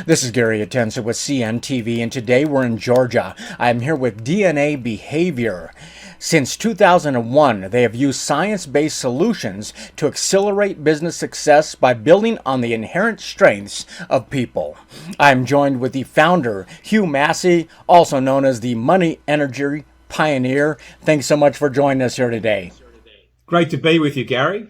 This is Gary Atencio with CNTV, and today we're in Georgia. I'm here with DNA Behavior. Since 2001, they have used science-based solutions to accelerate business success by building on the inherent strengths of people. I'm joined with the founder, Hugh Massie, also known as the Money Energy Pioneer. Thanks so much for joining us here today. Great to be with you, Gary.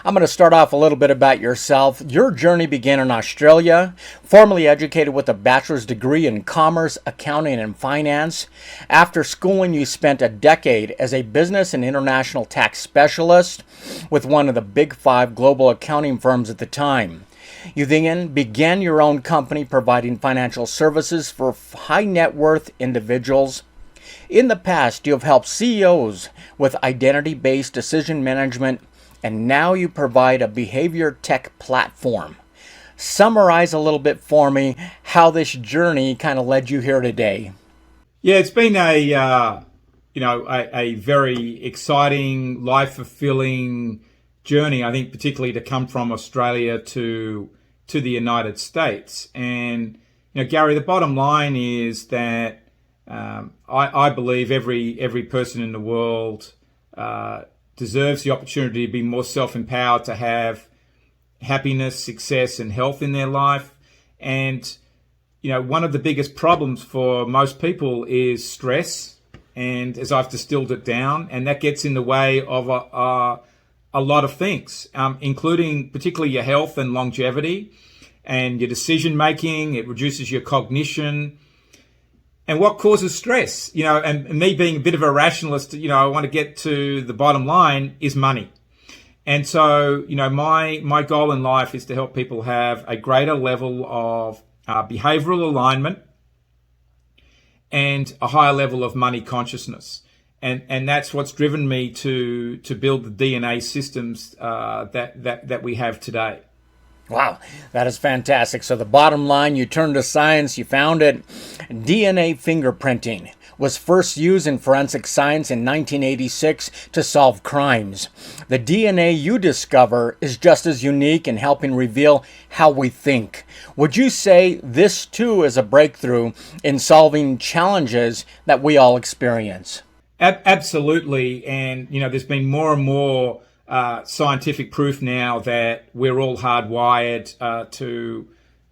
I'm going to start off a little bit about yourself. Your journey began in Australia, formally educated with a bachelor's degree in commerce, accounting, and finance. After schooling, you spent a decade as a business and international tax specialist with one of the big 5 global accounting firms at the time. You then began your own company providing financial services for high net worth individuals. In the past, you have helped CEOs with identity-based decision management, and now you provide a behavior tech platform. Summarize a little bit for me how this journey kind of led you here today. Yeah, it's been a very exciting, life-fulfilling journey. I think particularly to come from Australia to the United States. And Gary, the bottom line is that I believe every person in the world deserves the opportunity to be more self-empowered, to have happiness, success, and health in their life. And, one of the biggest problems for most people is stress. And as I've distilled it down, and that gets in the way of a lot of things, including particularly your health and longevity and your decision making. It reduces your cognition. And what causes stress, and me being a bit of a rationalist, I want to get to the bottom line is money. And so, my goal in life is to help people have a greater level of behavioral alignment and a higher level of money consciousness. And that's what's driven me to build the DNA systems that we have today. Wow, that is fantastic. So the bottom line, you turned to science, you found it. DNA fingerprinting was first used in forensic science in 1986 to solve crimes. The DNA you discover is just as unique in helping reveal how we think. Would you say this too is a breakthrough in solving challenges that we all experience? Absolutely. And, there's been more and more scientific proof now that we're all hardwired to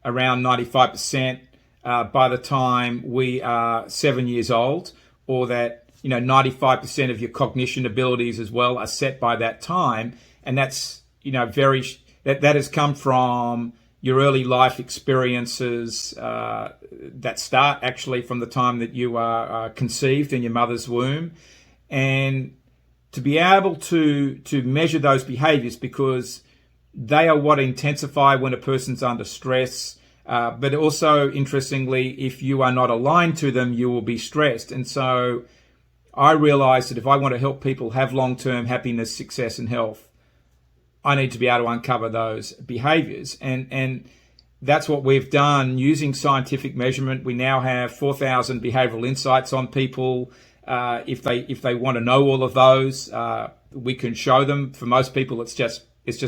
around 95% by the time we are 7 years old, or that 95% of your cognition abilities as well are set by that time. And that's that has come from your early life experiences that start actually from the time that you are conceived in your mother's womb. And to be able to measure those behaviors, because they are what intensify when a person's under stress. But also, interestingly, if you are not aligned to them, you will be stressed. And so I realized that if I want to help people have long-term happiness, success, and health, I need to be able to uncover those behaviors. And that's what we've done using scientific measurement. We now have 4,000 behavioral insights on people. If they want to know all of those, we can show them. For most people, it's just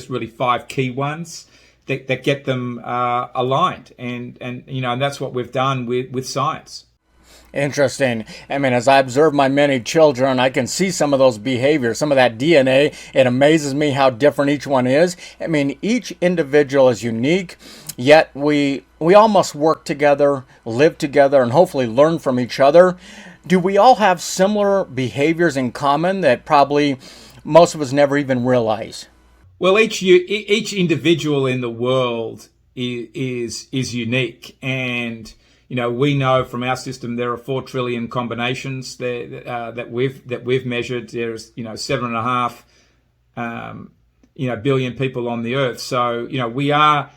really 5 key ones that get them aligned, and that's what we've done with science. Interesting. I mean, as I observe my many children, I can see some of those behaviors, some of that DNA. It amazes me how different each one is. I mean, each individual is unique, yet we all must work together, live together, and hopefully learn from each other. Do we all have similar behaviors in common that probably most of us never even realize? Well, each individual in the world is unique, and we know from our system there are 4 trillion combinations that we've measured. There's 7.5 billion people on the earth. So we are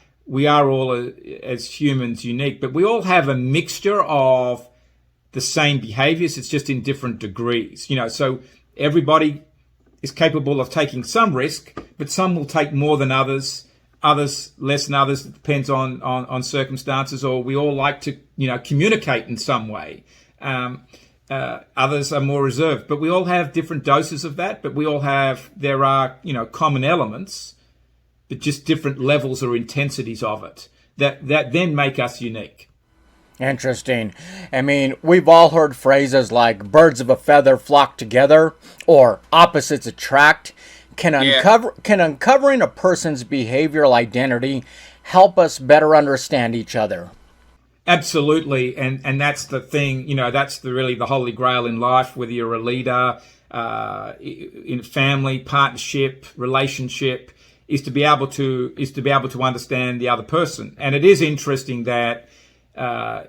all as humans unique, but we all have a mixture of the same behaviors. It's just in different degrees. So everybody is capable of taking some risk, but some will take more than others less than others. It depends on circumstances, or we all like to communicate in some way. Others are more reserved, but we all have different doses of that. But there are common elements, but just different levels or intensities of it that then make us unique. Interesting. I mean, we've all heard phrases like birds of a feather flock together or opposites attract. Can uncovering a person's behavioral identity help us better understand each other? Absolutely, and that's the thing. That's really the holy grail in life. Whether you're a leader, in family, partnership, relationship, is to be able to understand the other person. And it is interesting that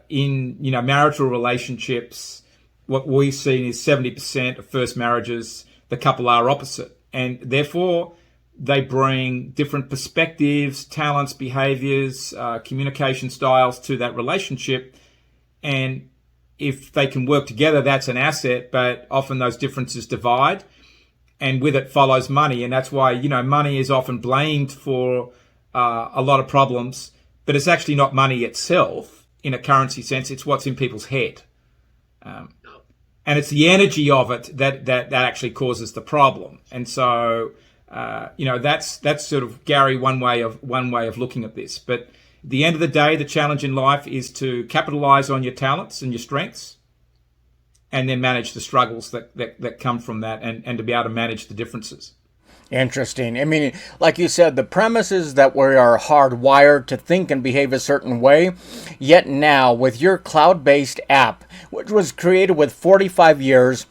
in marital relationships, what we've seen is 70% of first marriages, the couple are opposite, and therefore they bring different perspectives, talents, behaviors, communication styles to that relationship. And if they can work together, that's an asset, but often those differences divide, and with it follows money. And that's why, money is often blamed for a lot of problems, but it's actually not money itself in a currency sense. It's what's in people's head. And it's the energy of it that actually causes the problem. And so, that's sort of, Gary, one way of looking at this. But at the end of the day, the challenge in life is to capitalize on your talents and your strengths, and then manage the struggles that come from that, and to be able to manage the differences. Interesting. I mean, like you said, the premise is that we are hardwired to think and behave a certain way. Yet now, with your cloud-based app, which was created with 45 years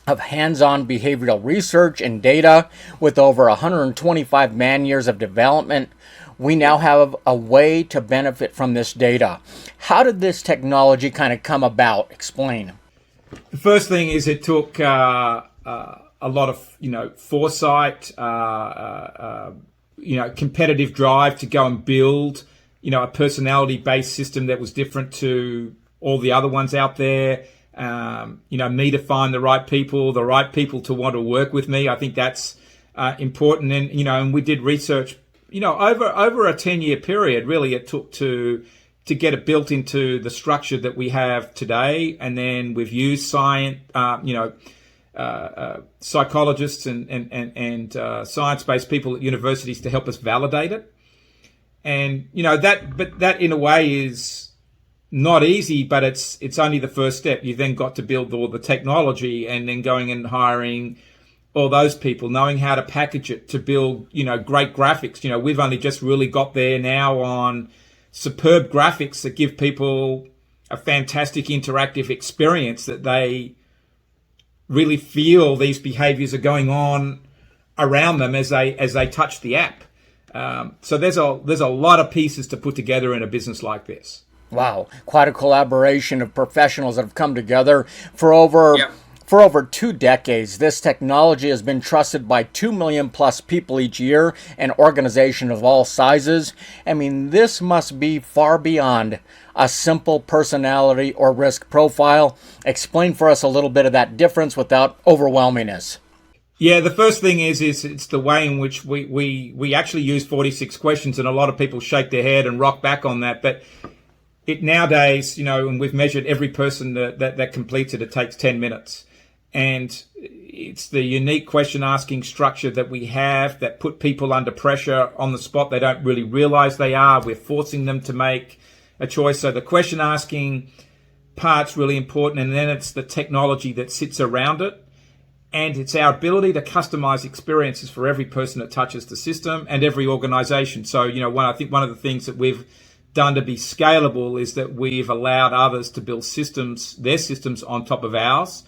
of hands-on behavioral research and data, with over 125 man-years of development, we now have a way to benefit from this data. How did this technology kind of come about? Explain. The first thing is it took a lot of foresight, competitive drive to go and build a personality-based system that was different to all the other ones out there. Me to find the right people to want to work with me. I think that's important. And and we did research over a 10-year period. Really, it took to get it built into the structure that we have today. And then we've used psychologists and science-based people at universities to help us validate it. And that in a way is not easy, but it's only the first step. You then got to build all the technology, and then going and hiring all those people, knowing how to package it to build great graphics. We've only just really got there now on superb graphics that give people a fantastic interactive experience, that they really feel these behaviors are going on around them as they touch the app. So there's a lot of pieces to put together in a business like this. Wow, quite a collaboration of professionals that have come together for over 2 decades. This technology has been trusted by 2 million plus people each year, and organizations of all sizes. I mean, this must be far beyond a simple personality or risk profile. Explain for us a little bit of that difference without overwhelming us. Yeah, the first thing is it's the way in which we actually use 46 questions, and a lot of people shake their head and rock back on that. But it nowadays, and we've measured every person that completes it, it takes 10 minutes. And it's the unique question asking structure that we have that put people under pressure on the spot. They don't really realize they are. We're forcing them to make a choice. So the question asking part's really important. And then it's the technology that sits around it. And it's our ability to customize experiences for every person that touches the system and every organization. So, I think one of the things that we've done to be scalable is that we've allowed others to build their systems on top of ours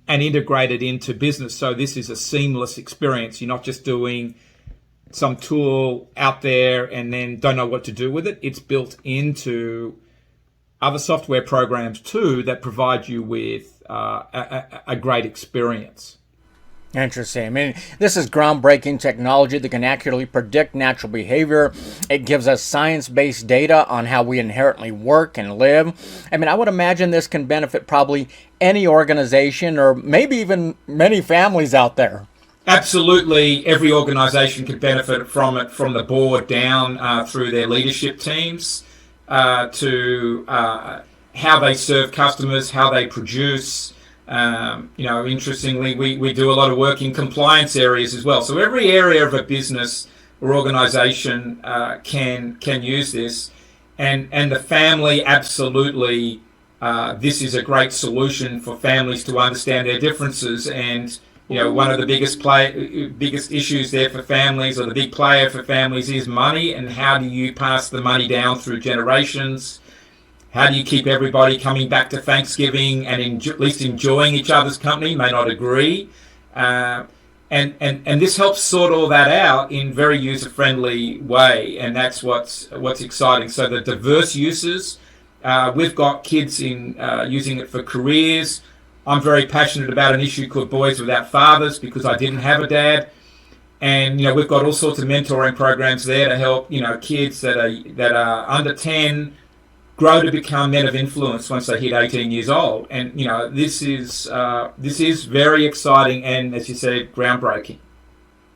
and integrate it into business. So this is a seamless experience. You're not just doing some tool out there and then don't know what to do with it. It's built into other software programs too that provide you with a great experience. Interesting. I mean, this is groundbreaking technology that can accurately predict natural behavior. It gives us science-based data on how we inherently work and live. I mean, I would imagine this can benefit probably any organization or maybe even many families out there. Absolutely. Every organization could benefit from it, from the board down through their leadership teams to how they serve customers, how they produce. Interestingly, we do a lot of work in compliance areas as well. So every area of a business or organization can use this. and the family absolutely. This is a great solution for families to understand their differences. And one of the biggest issues there for families, or the big player for families, is money. And how do you pass the money down through generations? How do you keep everybody coming back to Thanksgiving and at least enjoying each other's company? May not agree. And this helps sort all that out in very user friendly way, and that's what's exciting. So the diverse uses, we've got kids in using it for careers. I'm very passionate about an issue called Boys Without Fathers, because I didn't have a dad, and we've got all sorts of mentoring programs there to help kids that are under 10 grow to become men of influence once they hit 18 years old. And this is very exciting, and as you said, groundbreaking.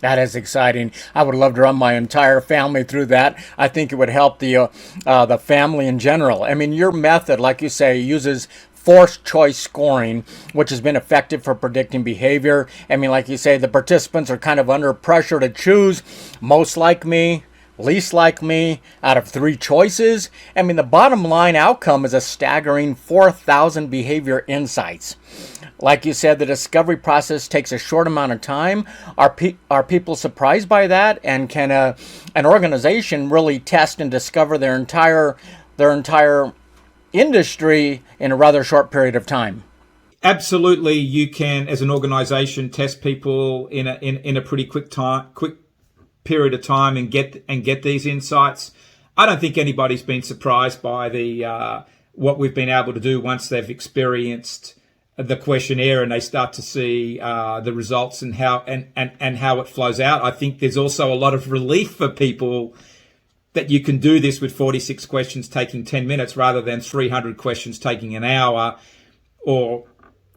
That is exciting. I would love to run my entire family through that. I think it would help the family in general. I mean, your method, like you say, uses forced choice scoring, which has been effective for predicting behavior. I mean, like you say, the participants are kind of under pressure to choose most like me, least like me out of 3 choices. I mean, the bottom line outcome is a staggering 4,000 behavior insights. Like you said, the discovery process takes a short amount of time. Are people surprised by that? And can an organization really test and discover their entire industry in a rather short period of time? Absolutely, you can, as an organization, test people in a pretty quick period of time and get these insights. I don't think anybody's been surprised by the what we've been able to do once they've experienced the questionnaire and they start to see the results and how it flows out. I think there's also a lot of relief for people that you can do this with 46 questions taking 10 minutes rather than 300 questions taking an hour, or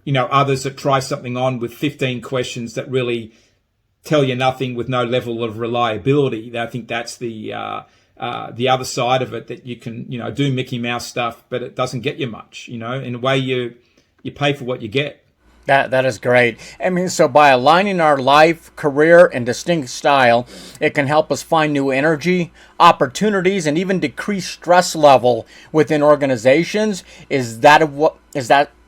others that try something on with 15 questions that really tell you nothing with no level of reliability. I think that's the other side of it, that you can do Mickey Mouse stuff, but it doesn't get you much. In a way, you pay for what you get. That is great. I mean, so by aligning our life, career, and distinct style, it can help us find new energy, opportunities, and even decrease stress level within organizations. Is that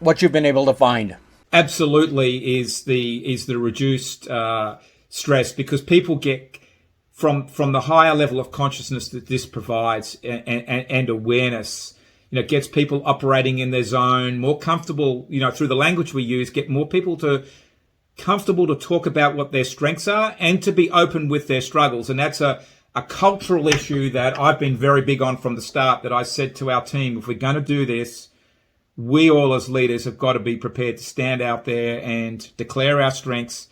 what you've been able to find? Absolutely, is the reduced stress, because people get from the higher level of consciousness that this provides, and awareness. Gets people operating in their zone, more comfortable, through the language we use, get more people comfortable to talk about what their strengths are and to be open with their struggles. And that's a cultural issue that I've been very big on from the start, that I said to our team, if we're going to do this, we all as leaders have got to be prepared to stand out there and declare our strengths,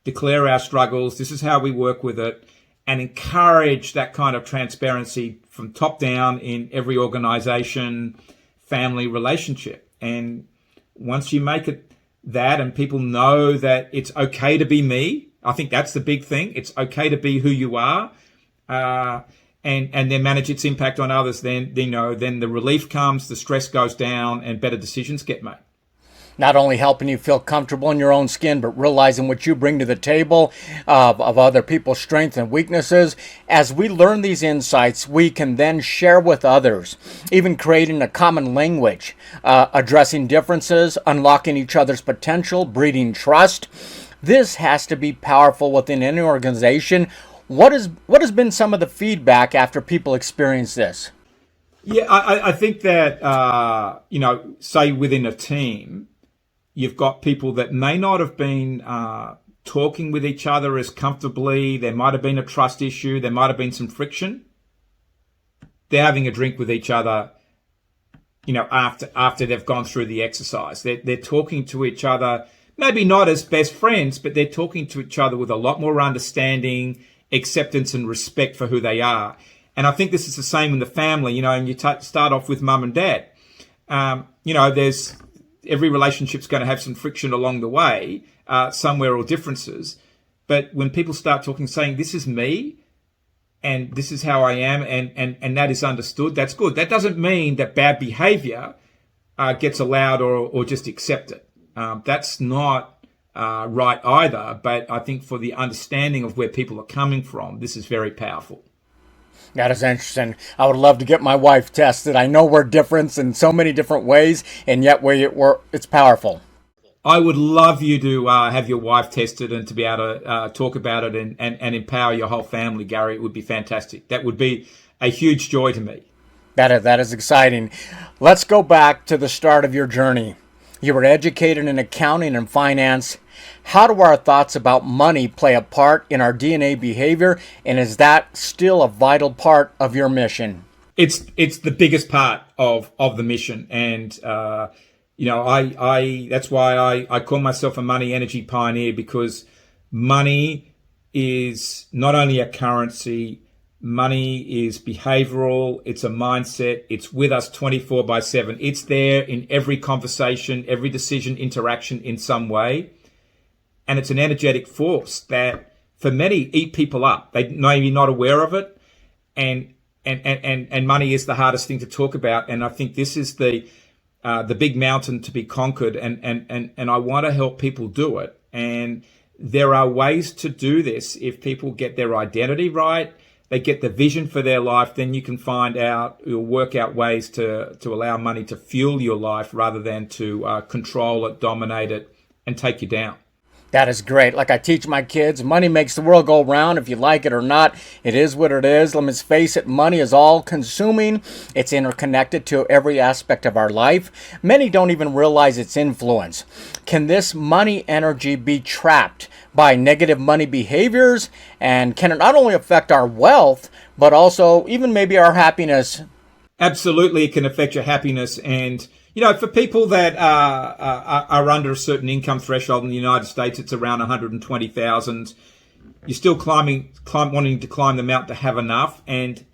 declare our struggles. This is how we work with it, and encourage that kind of transparency from top down in every organization, family relationship. And once you make it that, and people know that it's okay to be me, I think that's the big thing. It's okay to be who you are, and then manage its impact on others. Then the relief comes, the stress goes down, and better decisions get made. Not only helping you feel comfortable in your own skin, but realizing what you bring to the table of other people's strengths and weaknesses. As we learn these insights, we can then share with others, even creating a common language, addressing differences, unlocking each other's potential, breeding trust. This has to be powerful within any organization. What has been some of the feedback after people experience this? Yeah, I think that, say within a team, you've got people that may not have been talking with each other as comfortably. There might have been a trust issue. There might have been some friction. They're having a drink with each other, after they've gone through the exercise. They're talking to each other, maybe not as best friends, but they're talking to each other with a lot more understanding, acceptance, and respect for who they are. And I think this is the same in the family, and you start off with mum and dad. There's every relationship's going to have some friction along the way, somewhere, or differences. But when people start talking, saying, this is me, and this is how I am, and that is understood, that's good. That doesn't mean that bad behavior gets allowed or just accepted. That's not right either. But I think for the understanding of where people are coming from, this is very powerful. That is interesting. I would love to get my wife tested. I know we're different in so many different ways, and yet it's powerful. I would love you to have your wife tested and to be able to talk about it and empower your whole family, Gary. It would be fantastic. That would be a huge joy to me. That is exciting. Let's go back to the start of your journey. You were educated in accounting and finance. How do our thoughts about money play a part in our DNA behavior, and is that still a vital part of your mission? It's the biggest part of the mission, and I that's why I call myself a money energy pioneer, because money is not only a currency. Money is behavioral. It's a mindset. It's with us 24/7. It's there in every conversation, every decision, interaction in some way. And it's an energetic force that for many eat people up. They may be not aware of it. And money is the hardest thing to talk about. And I think this is the big mountain to be conquered. And I want to help people do it. And there are ways to do this. If people get their identity right, they get the vision for their life, then you can you'll work out ways to allow money to fuel your life rather than to control it, dominate it, and take you down. That is great. Like I teach my kids, money makes the world go round. If you like it or not, it is what it is. Let's face it, money is all consuming. It's interconnected to every aspect of our life. Many don't even realize its influence. Can this money energy be trapped by negative money behaviors? And can it not only affect our wealth, but also even maybe our happiness? Absolutely, it can affect your happiness. And for people that are under a certain income threshold in the United States, it's around 120,000. You're still wanting to climb the mountain to have enough, and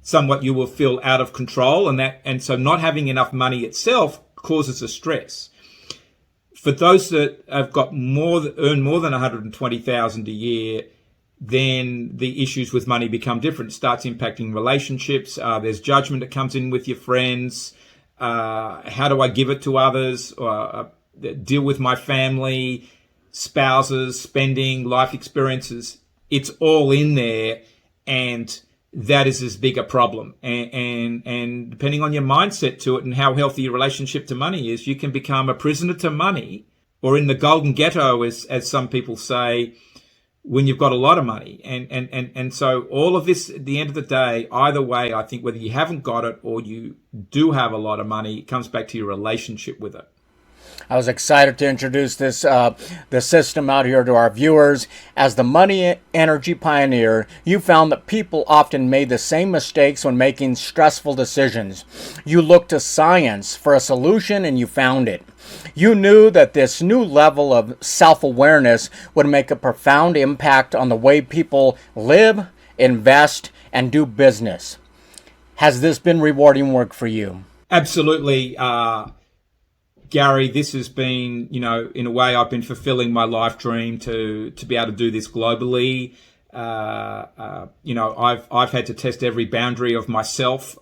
somewhat you will feel out of control, and so not having enough money itself causes a stress. For those that have earn more than 120,000 a year, then the issues with money become different. It starts impacting relationships. There's judgment that comes in with your friends. How do I give it to others? Deal with my family, spouses, spending, life experiences. It's all in there, and that is as big a problem. And depending on your mindset to it and how healthy your relationship to money is, you can become a prisoner to money, or in the golden ghetto, as some people say, when you've got a lot of money. And so all of this, at the end of the day, either way, I think whether you haven't got it or you do have a lot of money, it comes back to your relationship with it. I was excited to introduce this system out here to our viewers. As the money energy pioneer, you found that people often made the same mistakes when making stressful decisions. You looked to science for a solution, and you found it. You knew that this new level of self-awareness would make a profound impact on the way people live, invest, and do business. Has this been rewarding work for you? Absolutely. Gary, this has been, in a way, I've been fulfilling my life dream to be able to do this globally. I've had to test every boundary of myself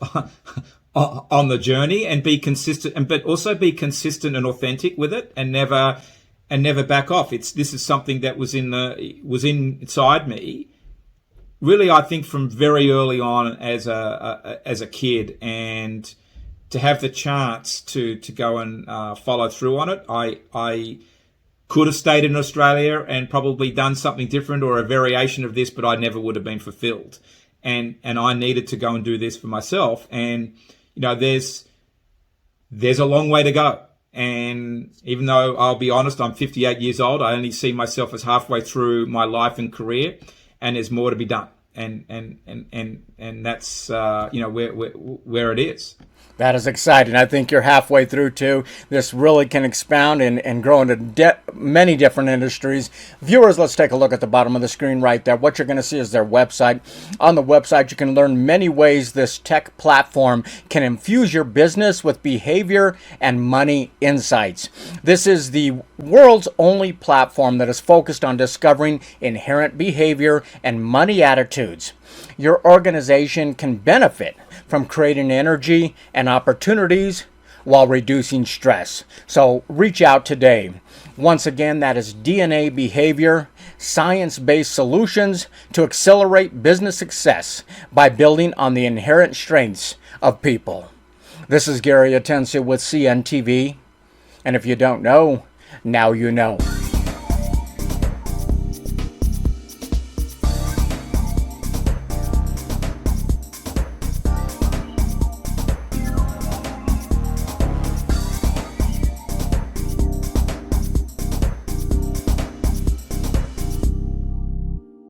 on the journey and be consistent, but also be consistent and authentic with it, and never back off. This is something that was inside me, really. I think from very early on as a kid, and to have the chance to go and follow through on it. I could have stayed in Australia and probably done something different or a variation of this, but I never would have been fulfilled. And I needed to go and do this for myself. And, there's a long way to go. And even though I'll be honest, I'm 58 years old, I only see myself as halfway through my life and career, and there's more to be done. And that's, where it is. That is exciting. I think you're halfway through too. This really can expound and grow into many different industries. Viewers, let's take a look at the bottom of the screen right there. What you're going to see is their website. On the website, you can learn many ways this tech platform can infuse your business with behavior and money insights. This is the world's only platform that is focused on discovering inherent behavior and money attitudes. Your organization can benefit from creating energy and opportunities while reducing stress. So reach out today. Once again, that is DNA Behavior, science-based solutions to accelerate business success by building on the inherent strengths of people. This is Gary Atencio with CNTV, and if you don't know, now you know.